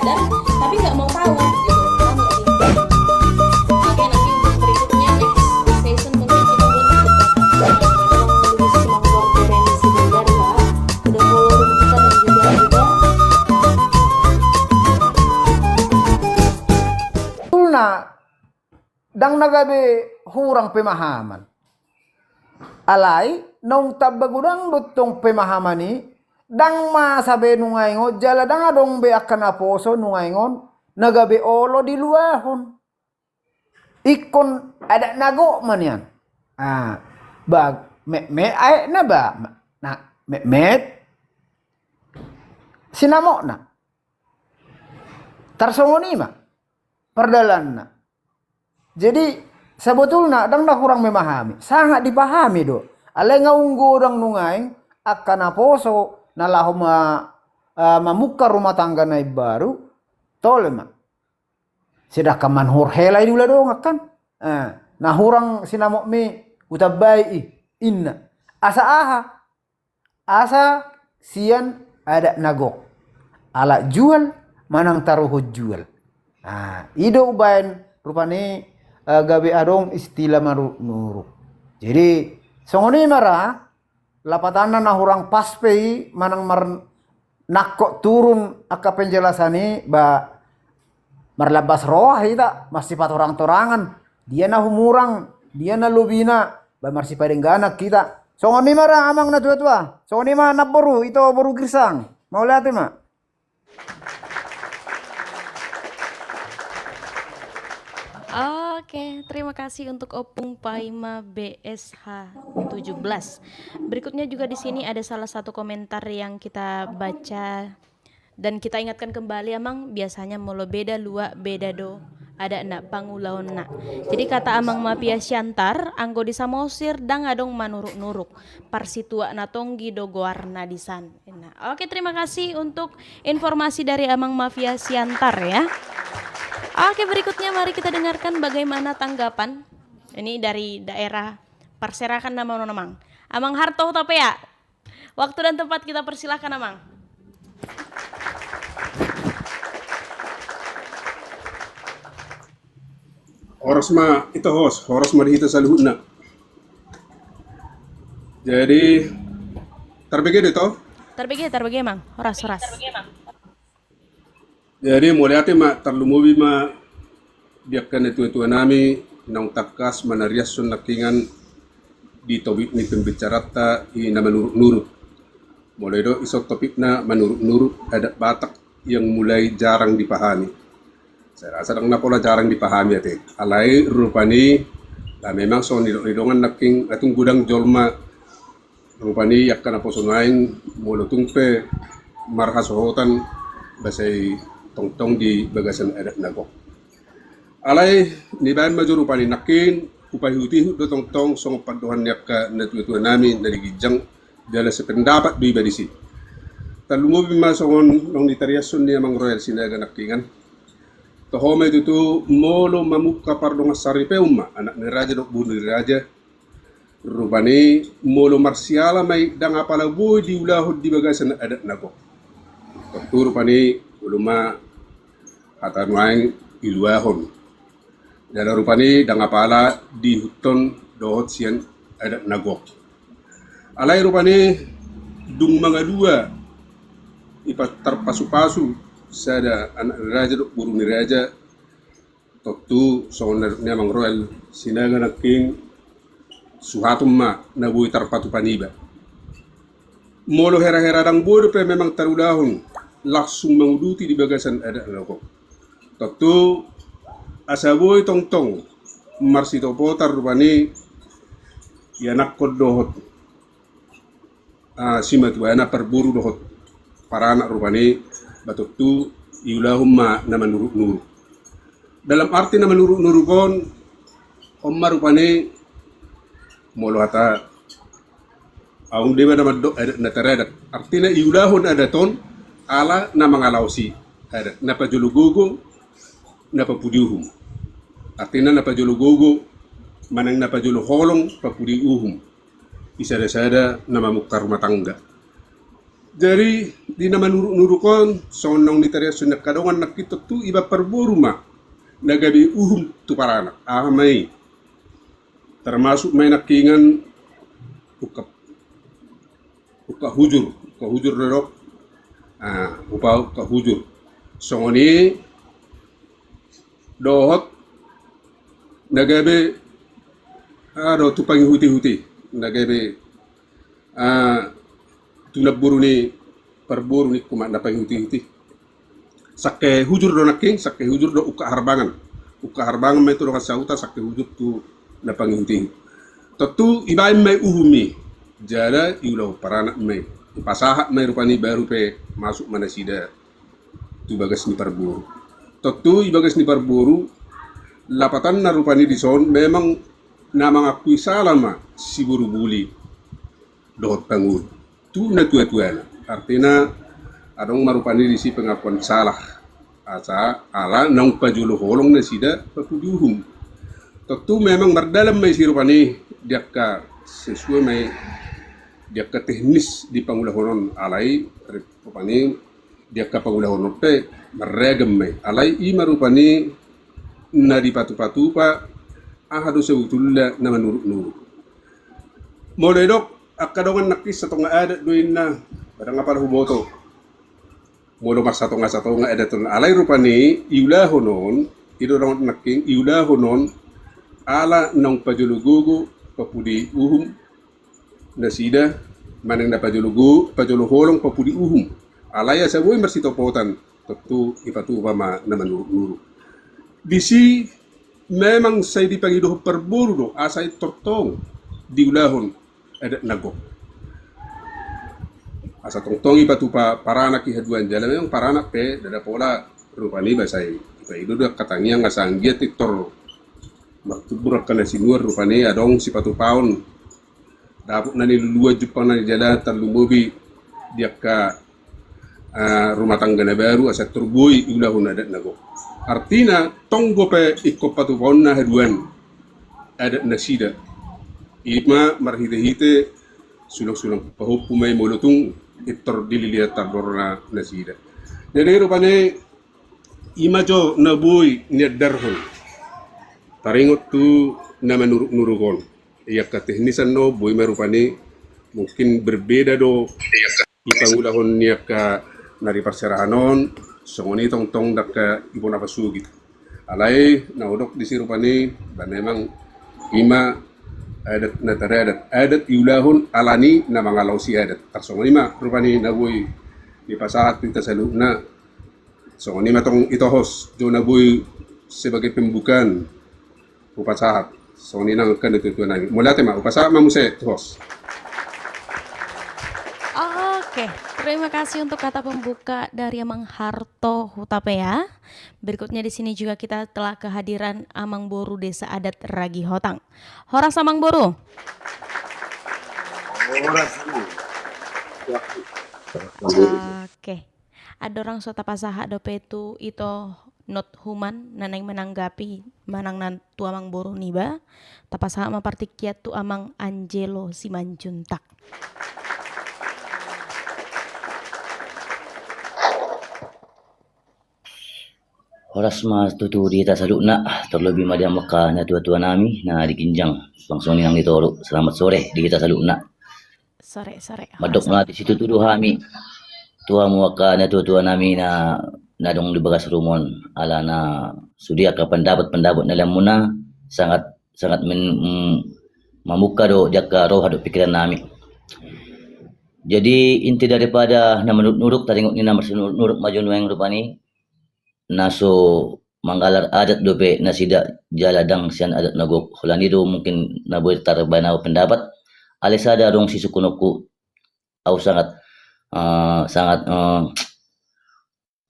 sadar tapi nggak mau tahu gitu. Paham nggak sih? Oke, nanti untuk berikutnya next session mungkin kita buat lebih semangat referensi belajar ya. Udah follow kita dan juga Tulna dang nagabe hurang pemahaman. Alai nong tabagudang dutong pemahaman ni dang masabe nungaingon jala dang adong be akan aposo nungaingon nagabe olo di luahon. Ikon ada nago man yan. Bag me ay na ba na met sinamo na tarsongoni ma perdalan na. Jadi sebetulnya dang dah kurang memahami, sangat dipahami do. Alai ngaunggu dang nungaing akan aposo nalah mamuka rumah tangga naik baru tole ma. Sidah kaman hur helai dula dong akan. Nah hurang sinamok mi utabai inna asa sian ada nagok ala jual manang taruh jual. Ido ubain rupane gabe adong istilah maruk nuruk. Jadi songoni mara lapatana na hurang paspei manang nakok turun aka penjelasani ba marlabas roh ita masih pat orang torangan dia na humurang dia na lubina ba marsi padenggana kita songoni mara amang na tua-tua songoni ma naboru ito boru girsang mau lihat ma. Oke, terima kasih untuk Opung Paima BSH 17. Berikutnya juga di sini ada salah satu komentar yang kita baca dan kita ingatkan kembali amang biasanya molo beda lua beda do ada nak pangulaon nak. Jadi kata amang mapia syantar anggo di samosir dang adong manuruk-nuruk parsitua natonggi do goarna disan. Oke, terima kasih untuk informasi dari amang mafia syantar ya. Oke, berikutnya mari kita dengarkan bagaimana tanggapan ini dari daerah Perserakan nama Amang. Amang Harto tapi ya. Waktu dan tempat kita persilahkan Amang. Horas ma ito horas ma dihita sa luhut na. Jadi terbagi dito. Terbagi Mang. Horas. Jadi mulai ate ma terlumubi ma biarkan itu nami nang takas manarias sun nakingan di topik ni pembicarata ina menurut-nurut. Mulai do isok topik na menurut-nurut ada Batak yang mulai jarang dipahami. Saya rasa dang na pola jarang dipahami ate. Alai rupani memang so nidongan naking atung gudang jolma rupani yakkan apo sunain mulutung pe marhasohotan basai tong-tong di bagasan adat nagok. Alai ni bahan maju rupani nakin upay huti do tong-tong song paduhan yakka natutuan namin dari gijang dala sependapat bi badisi. Talumubi masongon nong ditariasun ni amang royal sinaga nakingan. Tohome itu molo mamuka pardong saripe umma anak ni raja dok bunuh raja. Rupani molo marsiala mai dang apala boy di ulahud di bagasan adat nagok. Tur rupani uluma kata nuaing iluahon. Dan rupani dang apala di huton dohot sian adat nagok. Alai rupani dung mga dua ipat terpasu-pasu sada anak raja dok buru ni raja totu sonar ni amang royal sinaga naking suhatum ma nabuhi terpatu paniba. Molo hera-hera dang bodo pe memang tarulahon langsung menguduti di bagasan adat nagok. Tentu asaboy tong-tong marsito potar rupani yanak kod dohot simat wa anak perburu dohot para anak rupani batutu iulahumma na manuruk-nuruk. Dalam arti na manuruk-nurukon omma rupani molo hata aung dewa na maddo na taradat artina iulahon adaton ala na mangalausi adat na pajulugugo napapudiuhum. Artinya napajulugogo manang napajuluholong papudiuhum. Isada-sada na mamukar rumah tangga. Jadi di nama nurukon sonong ni taria sunak kadongan nak kita tu iba perboru ma nagabi tu paranak amai termasuk main nakingan uka uka hujur dorok uka hujur songoni dohot nagabe do tupangi huti nagabe tulab buru ni perburu ni kumat dapat huti sakke hujur do naking sakke hujur do uka harbangan mai tu do kasauta sakke hujur tu dapat huti tentu ibaim mai uhumi jada iulau paranak mai pasahat mai rupani baru pe masuk manasida tu bagas ni perburu tentu ibagas ni perburu lapatan na rupani di son memang nama ngakui salama si buru buli dohot pangur tu na tua-tua artinya adong marupani di si pengakuan salah asa ala nang pajulu holong na sida papuduhum tentu memang berdalam mai si rupani dia ka sesuai mai dia ka teknis di pangulahonon alai rupani dia ka pangulahonon pe meragam mai alai i marupani na di patu-patu pa ahadu sewutulla na manuruk-nuruk mulai dok akadongan nakis satu nga ada duin na barang apa huboto molo mas satu nga ada tun alai rupani iula honon idorong naking iula honon ala nong pajulugugu papudi uhum nasida manang na pajulu holong papudi uhum alaya sa buhay marsitopotan tentu ipatu ma na manuruk-nuruk bisi memang saya dipanggil perburu do asai tortong diulahon ada nagok asa tongtongi patu pa paranak ihaduan jalan memang paranak pe dada pola rupani basai ipa itu dah katanya ngasanggia tiktor waktu burak kana sinuar rupani adong si patu paun dapuk nani lulua Jepang nani jalan terlumobi dia ka rumah tangga baru asa turbui ulahun ada nagok artinya tonggo pe ikut patu paun na haduan ada nasida ima marhite-hite sulang-sulang pahupumay mulutung itor dililihat tabor nasida. Jadi rupanya ima jo nabuy niadarhon taringot tu na manuruk-nurukon iya kateknisan no boy marupani mungkin berbeda do ipangulahon niya ka nari parserahanon songoni tong-tong dakka ibu napasugit alay naudok di sirupani dan memang ima adat adat iulahun alani na mga lausi adat tarsong lima rupani nabuy di pasahat pinta sa na so lima tong itohos do nabuy sebagai pembukaan upasahat so ninang kan itu nabi mula tema upasahat mamuse tos. Oke, terima kasih untuk kata pembuka dari Amang Harto Hutape ya. Berikutnya di sini juga kita telah kehadiran Amang Boru Desa Adat Ragi Hotang. Horas Amang Boru. Oke. Ada orang sota pasaha dopetu itu not human nanang menanggapi manang nan tu Amang Boru niba. Tapasaha mapartikiat tu Amang Angelo Simanjuntak. Oras mas tuturi ta saluk na terlebih madia Mekah na tua-tua nami na dikinjang langsung nang ditoro. Selamat sore di kita saluk na. Sore. Madok na di situ tuduh kami. Tua muaka na tua-tua nami na nadong di bagas rumon ala na sudia ka pendapat na lamuna sangat membuka do jaka roh do pikiran nami. Jadi inti daripada na menurut taringok ni na nuruk majun weng rupani naso manggalar adat dope nasida jaladang sian adat nagok holani do mungkin naboy tarbanaw pendapat alisada dong si sukunoku au sangat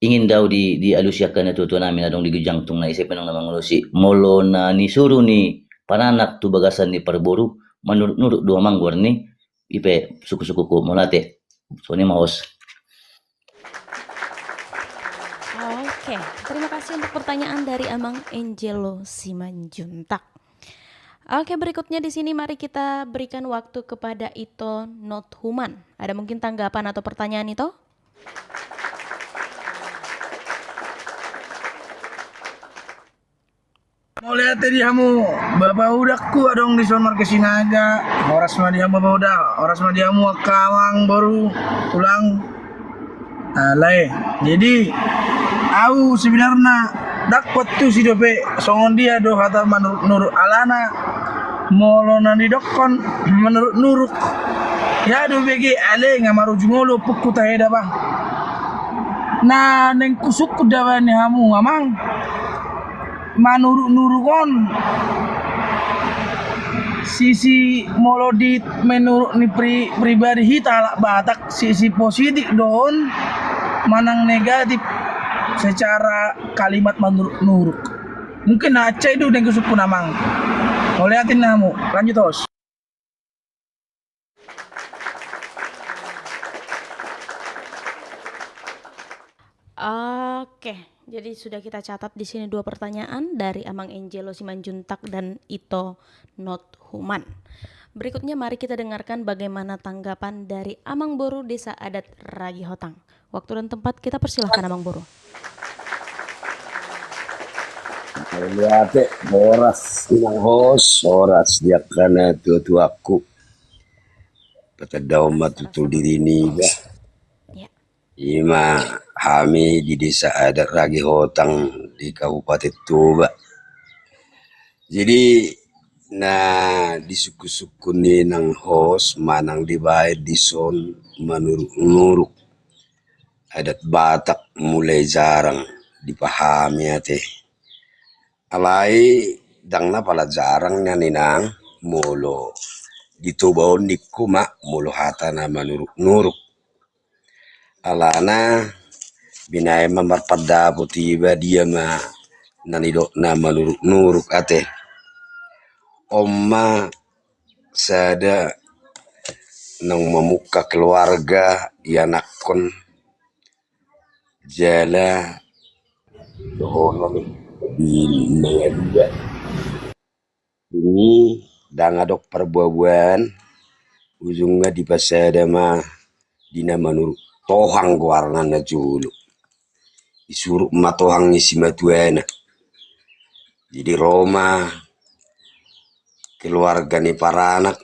ingin daw di alusyakan na tuto namin adong digujang tung naisipan ng namangulusi molo na ni suru ni pananak tu bagasan ni parboru manurut do manggor ni ipe suku-suku ko molate so ni mahos. Oke, terima kasih untuk pertanyaan dari Amang Angelo Simanjuntak. Oke, berikutnya di sini mari kita berikan waktu kepada Ito Not Human. Ada mungkin tanggapan atau pertanyaan Ito? Mau lihat tadi kamu bapak udakku adong di sono ke Sinaga oras madihamu bapak udah oras madihamu kawang baru pulang alay jadi aku sebenarnya dapat tuh si dope songon dia do kata menurut alana molo nani dokon menurut nuruk ya do begi ale ngamaru jumolo pukku taheda bang nah neng kusuk dawane hamu amang manuruk-nurukon sisi molodit menurut ni pribadi hita batak sisi positif don manang negatif secara kalimat menurut-nuruk mungkin aja itu dengan suku namang mau liatin namu lanjut tos. Oke, jadi sudah kita catat di sini 2 pertanyaan dari Amang Angelo Simanjuntak dan Ito Not Human. Berikutnya mari kita dengarkan bagaimana tanggapan dari Amang Boru Desa Adat Ragi Hotang. Waktu dan tempat kita persilahkan Amang Boru. Lihat oras inang hos oras dia karena tua-tuaku patadaw matutul diri niga Ya. ima kami di desa adat Ragi Hotang di Kabupaten Toba. Jadi di suku-suku ni ng hos manang dibayad di son manuruk-nuruk adat Batak mulai jarang dipahami ate. Alay dang na pala jarang na ninang mulo dito baon di kuma mulo hata na manuruk-nuruk. Alana binay mamarpada po tiba dia nanidok na manuruk-nuruk ate. Oma sada nang mamuka keluarga yanak kon jala dohono di mengaduga ini dangadok perbuabuan ujungnya di pasada mah dina manuruk tohang warna na julu disuruh matohang isi matuana jadi Roma keluarga ni para anak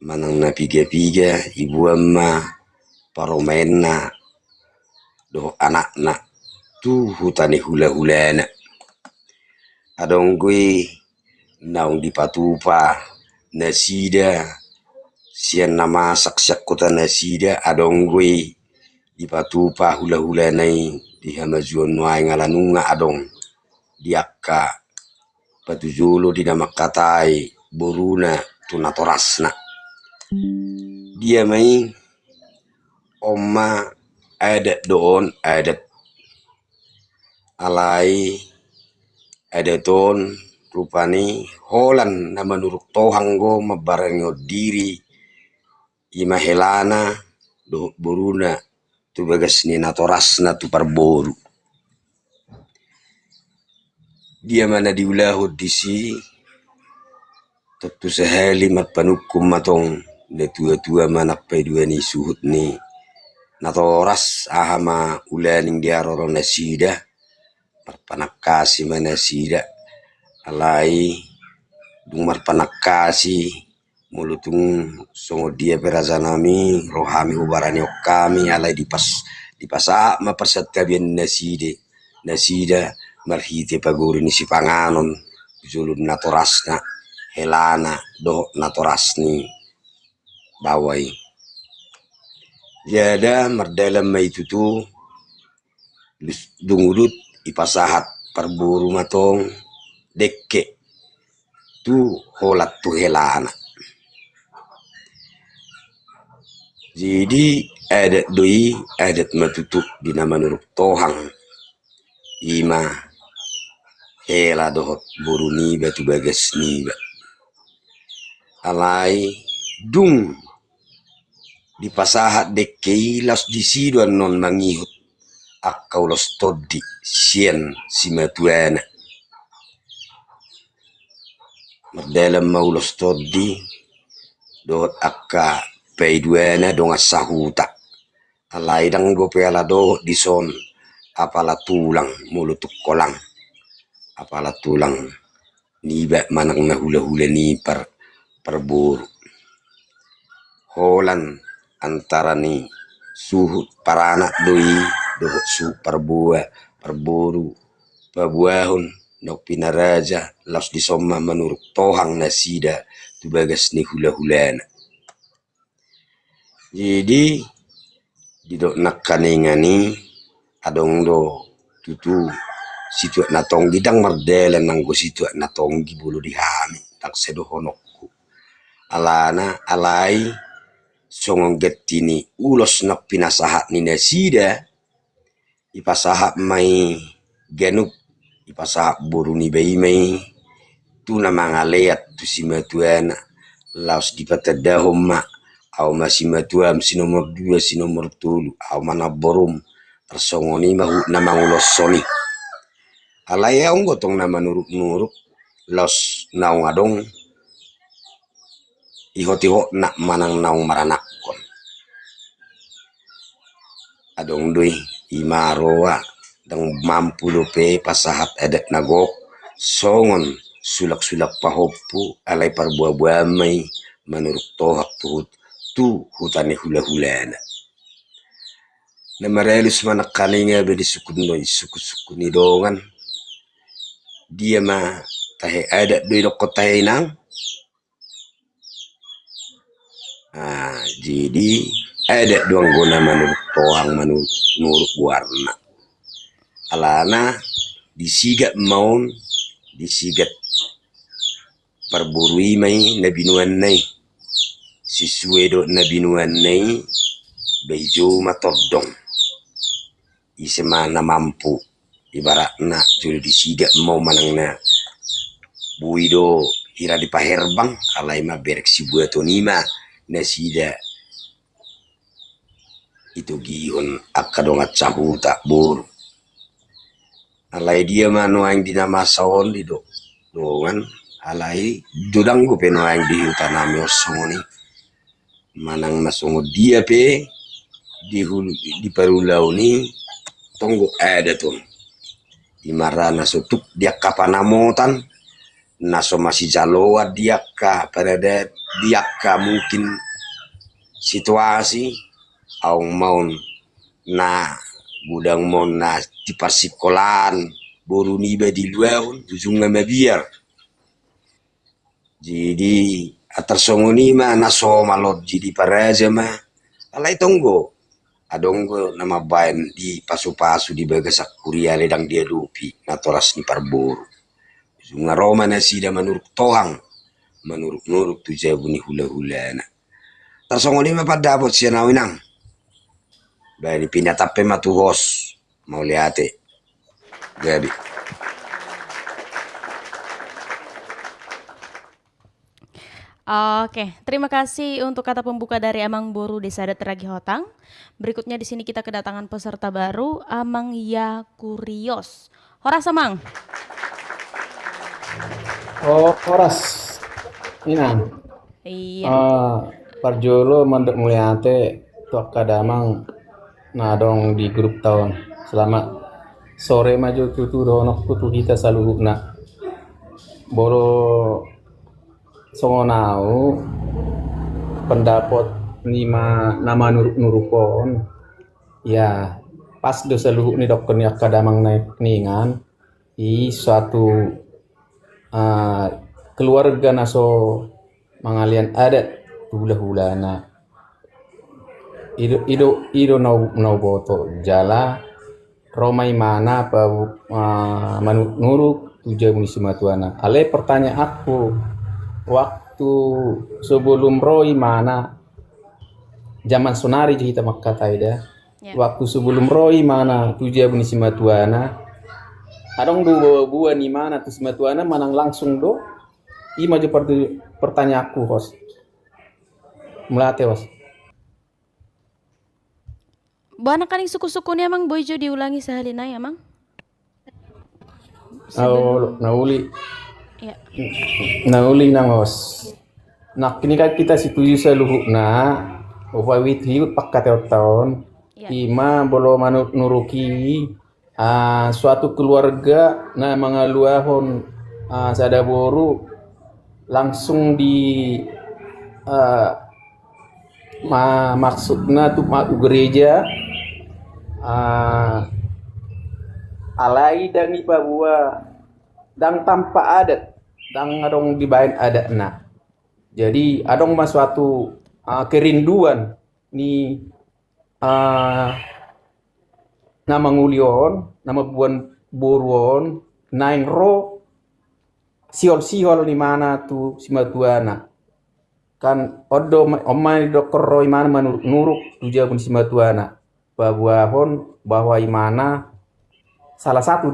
manang na piga-piga ibu amma paromena do anak na tu hutani hula-hulana adong gue naung dipatupa nasida sian nama saksak kota nasida adong gue dipatupa hula-hulanai di hamajuan nuai ngalanunga adong diakka patujulo di nama katai boruna tunatorasna dia mai oma adat doon adat alai adaton rupani holan na manuruk tohanggo mabarango diri imahelana do boruna tu bagas ni natorasna tu parboru dia mana diulahud disi tentu sehali mat panukum matong ne tua-tua manak pe dua ni suhut ni natoras ahama ulaning diaroro nasida perpanakasi manasida alai dumar panakasi mulutung songo dia perazanami rohami ubarani kami alai dipasa ma persat kabian nasida marhite paguri ni si panganon julun natorasna helana do natorasni bawai jada mardalam mai tutu dungulut ipasahat perburu matong dekke tu holat tu helana jadi adat doi adat matutuk di nama nuruk tohang ima hela dohot buruni batu bagas niba alai dung di pasahat dekke las disiduan non mangihut akkau los toddi sien simatuana Dalam maulos todi dohot akka peiduana donga sahuta alai dang go pela dohot dison apala tulang mulutuk kolang apala tulang niba manang na hula-hula ni perburu holan antara ni suhut paranak doi dohot su perburu pabuahon nok pinaraja laos disomma menurut tohang nasida tu bagas ni hula-hulana. Jadi didok nak kaningani adong do tutu situat natong gidang mardela nang go situat natong gibulu dihami tak sedo honokku alana alai songong getini ulos nak pinasahat ni nasida ipasahat mai genuk ipasahat boruni bayi mai tu nama ngaleat tu si matuana laos dipatada homma au masih matuam si nomor 2 si nomor 3 au mana borum tersongoni mahu nama ngulos soni alaya gotong nama nuruk laos naung adong ihot nak manang naung maranakon adong doi imaroa dang mampu lope pasahat adat nagok songon sulak-sulak pahopu alai parbuah-buah mai menurut tohak tu hutani hula-hulana na marelus manak kaninga bedi sukun suku ni dongan dia ma tahe adat doi dokot tahe nang jadi adat doang guna menurut tohang menurut warna alana disigat maun disigat perburui mai nabinuan nai sisuedo nabinuan nai bejo matodong isemana mampu ibaratna juli disigat mau manangna buido hira di paherbang alai ma berek si buatonima nasida itu gion akadongat cahu tak bur alai dia mano yang dinama sawon di dongan alai jodang go peno yang di hutanami osoni manang masongo dia pe di parulau ni tonggo ada tuh imarana sutuk dia kapanamotan naso masih jaloa dia ka pada dia ka mungkin situasi au maun na budang mon na di pasikolan boru niba di luaun ujungnya mabiar jadi atar songoni ma naso malot jadi paraja ma alai tonggo adonggo nama bain di pasu-pasu di bagasak kuria ledang dia dupi natoras ni parburu ujungnya roma nasida menurut tohang menurut tuja buni hula-hulana tar songoni ma padapot siya nawinang bani pinatape matuhos mau liate gabi. Oke, terima kasih untuk kata pembuka dari Amang Boru Desa Adat Ragi Hotang. Berikutnya di sini kita kedatangan peserta baru Amang Yakurios. Horas Amang. Oh, horas. Inan. Iya. Parjolo mandek muliate tuak kadamang nadong di grup tahun. Selamat sore maju tutu donok tutu kita saluhukna. Boro songonau pendapat nama nurukon ya pas do saluhuk ni dokon yak kadamang naik ningan i suatu keluarga naso mangalian adat hula-hulana ido nau boto jala romai mana pa manut nuruk tuja munisi matuana ale pertanyaan aku waktu sebelum Roy mana zaman sonari kita makata ida waktu sebelum Roy mana tuja munisi matuana adong dua buah ni mana tu matuana manang langsung do i maju pertanyaan aku host melate host Buana kaning suku-sukunya Amang boijo diulangi sehalinai Amang. Oh, nauli. Ya. Nah, uli nangos. Nah, kini kan kita setuju seluruhnya bahwa hidup pakai tahun Ya. ima bolo manut nuruki suatu keluarga na mengaluahon sadaboru langsung di maksudnya tuh gereja alai dan iba buah dan tanpa adat dan adong dibain adat na. Jadi adong mas suatu kerinduan ni nama ngulion, nama buan boruon, naing ro siol di mana tu simatuana. Kan odo omai dokor imana menuruk tuja pun simatuana. Bahwa imana salah satu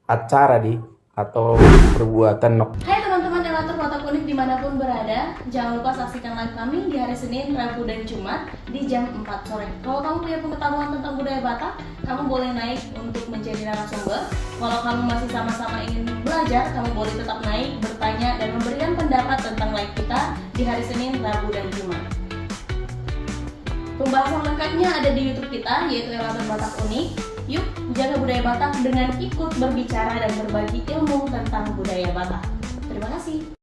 acara di atau perbuatan nok. Hai teman-teman relator Watak Unik dimanapun berada, jangan lupa saksikan live kami di hari Senin, Rabu, dan Jumat di jam 4 sore. Kalau kamu punya pengetahuan tentang budaya Batak, kamu boleh naik untuk menjadi narasumber. Kalau kamu masih sama-sama ingin belajar, kamu boleh tetap naik, bertanya, dan memberikan pendapat tentang live kita di hari Senin, Rabu, dan Jumat. Pembahasan lengkapnya ada di YouTube kita, yaitu Relator Batak Unik. Yuk, jaga budaya Batak dengan ikut berbicara dan berbagi ilmu tentang budaya Batak. Terima kasih.